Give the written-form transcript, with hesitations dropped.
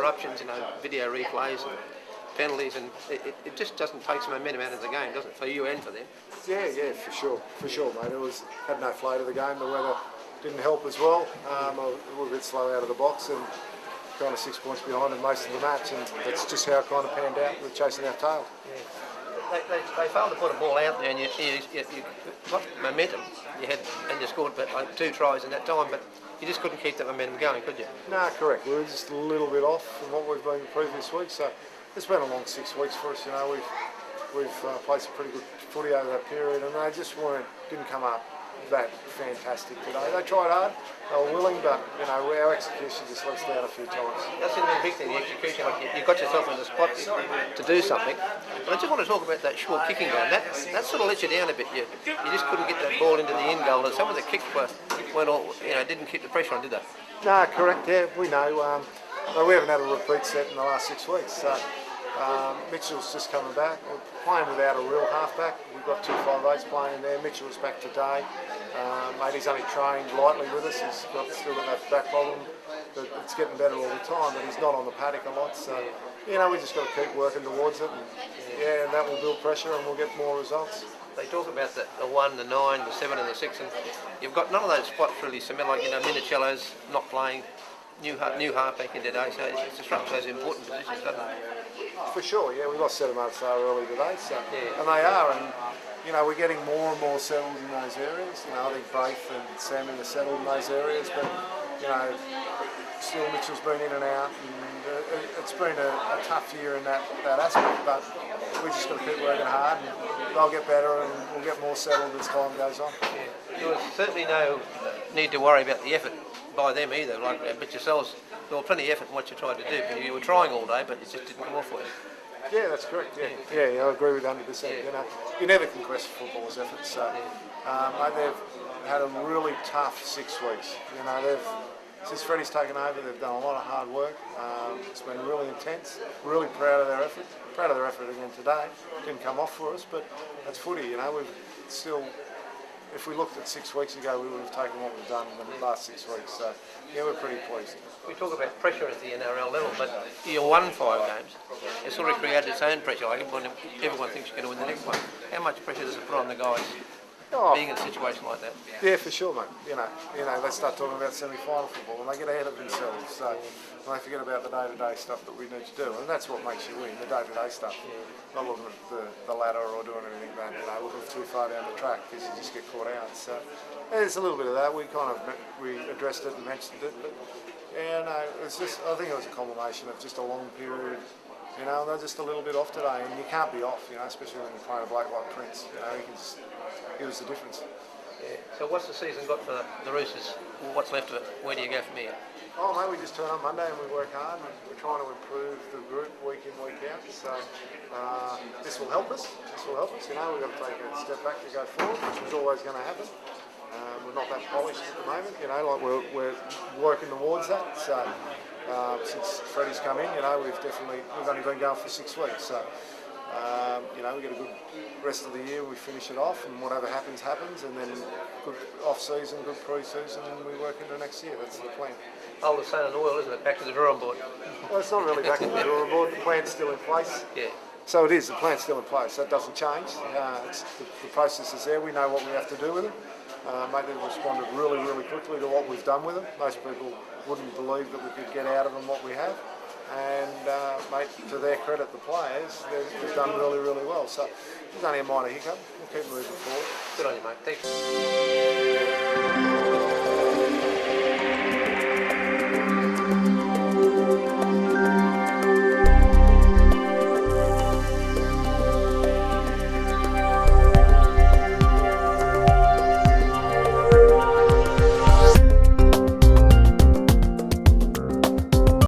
interruptions, video replays and penalties, and it just doesn't take some momentum out of the game, does it, for you and for them? Yeah, for sure, mate. Had no flow to the game. The weather didn't help as well. A little bit slow out of the box and kind of 6 points behind in most of the match, and that's just how it kind of panned out with chasing our tail. Yeah. They failed to put a ball out there, and you got momentum. You scored like 2 tries in that time, but you just couldn't keep that momentum going, could you? No, correct. We were just a little bit off from what we've been the previous week. So it's been a long 6 weeks for us. We've played some pretty good footy over that period, and they just didn't come up that fantastic today. They tried hard, they were willing, but our execution just let us down a few times. That's the big thing, the execution. Like you got yourself in the spot to do something. But I just want to talk about that short kicking game. That sort of let you down a bit. You just couldn't get that ball into the end goal, and some of the kicks didn't keep the pressure on, did they? No, correct. Yeah, we know. We haven't had a repeat set in the last 6 weeks. So Mitchell's just coming back. We're playing without a real halfback. We've got 2 5'8" playing in there. Mitchell was back today. Mate, he's only trained lightly with us. He's still got that back problem. But it's getting better all the time, but he's not on the paddock a lot. So, we just got to keep working towards it. And that will build pressure and we'll get more results. They talk about the 1, the 9, the 7 and the 6, and you've got none of those spots really cement, like, Minicello's not playing, new halfback in today, so it disrupts those important positions, doesn't it? For sure, yeah, we lost Sedemato early today, so, and they are, and we're getting more and more settled in those areas. I think Braith and Sammy are settled in those areas, but still Mitchell's been in and out, and it's been a tough year in that aspect, but we just got to keep working hard, and they'll get better, and we'll get more settled as time goes on. Yeah. There was certainly no need to worry about the effort by them either, but yourselves, there was plenty of effort in what you tried to do. You were trying all day, but it just didn't come off for you. Yeah, that's correct. Yeah, I agree with 100%. You never can question footballers' efforts. So, mate, they've had a really tough 6 weeks. Since Freddie's taken over, they've done a lot of hard work. It's been really intense. Really proud of their effort. Proud of their effort again today. Didn't come off for us, but that's footy. We've still. If we looked at 6 weeks ago, we would have taken what we've done in the last 6 weeks. So, yeah, we're pretty pleased. We talk about pressure at the NRL level, but you won 5 games. It sort of created its own pressure. Like everyone thinks you're going to win the next one. How much pressure does it put on the guys being in a situation like that? Yeah, for sure, mate. They start talking about semi-final football and they get ahead of themselves. So they forget about the day-to-day stuff that we need to do, and that's what makes you win, the day-to-day stuff. Not looking at the ladder or doing anything like that, looking too far down the track because you just get caught out. So there's a little bit of that. We addressed it and mentioned it, but it's just, I think it was a combination of just a long period. They're just a little bit off today, and you can't be off, especially when you're playing a bloke like Prince. He can just give us the difference. Yeah. So what's the season got for the Roosters? What's left of it? Where do you go from here? Oh, mate, we just turn up Monday and we work hard. We're trying to improve the group week in, week out. So this will help us. We've got to take a step back to go forward, which was always going to happen. We're not that polished at the moment, we're working towards that. So since Freddie's come in, we've only been going for 6 weeks. So we get a good rest of the year, we finish it off, and whatever happens, and then good off-season, good pre-season, and we work into next year. That's the plan. Old as sun and oil, isn't it? Back to the drawing board. Well, it's not really back to the drawing board. The plan's still in place. Yeah. So it is, the plan's still in place. That doesn't change. The process is there. We know what we have to do with it. Mate, they've responded really, really quickly to what we've done with them. Most people wouldn't believe that we could get out of them what we have. And, mate, to their credit, the players, they've done really, really well. So it's only a minor hiccup. We'll keep moving forward. Good on you, mate. Thanks.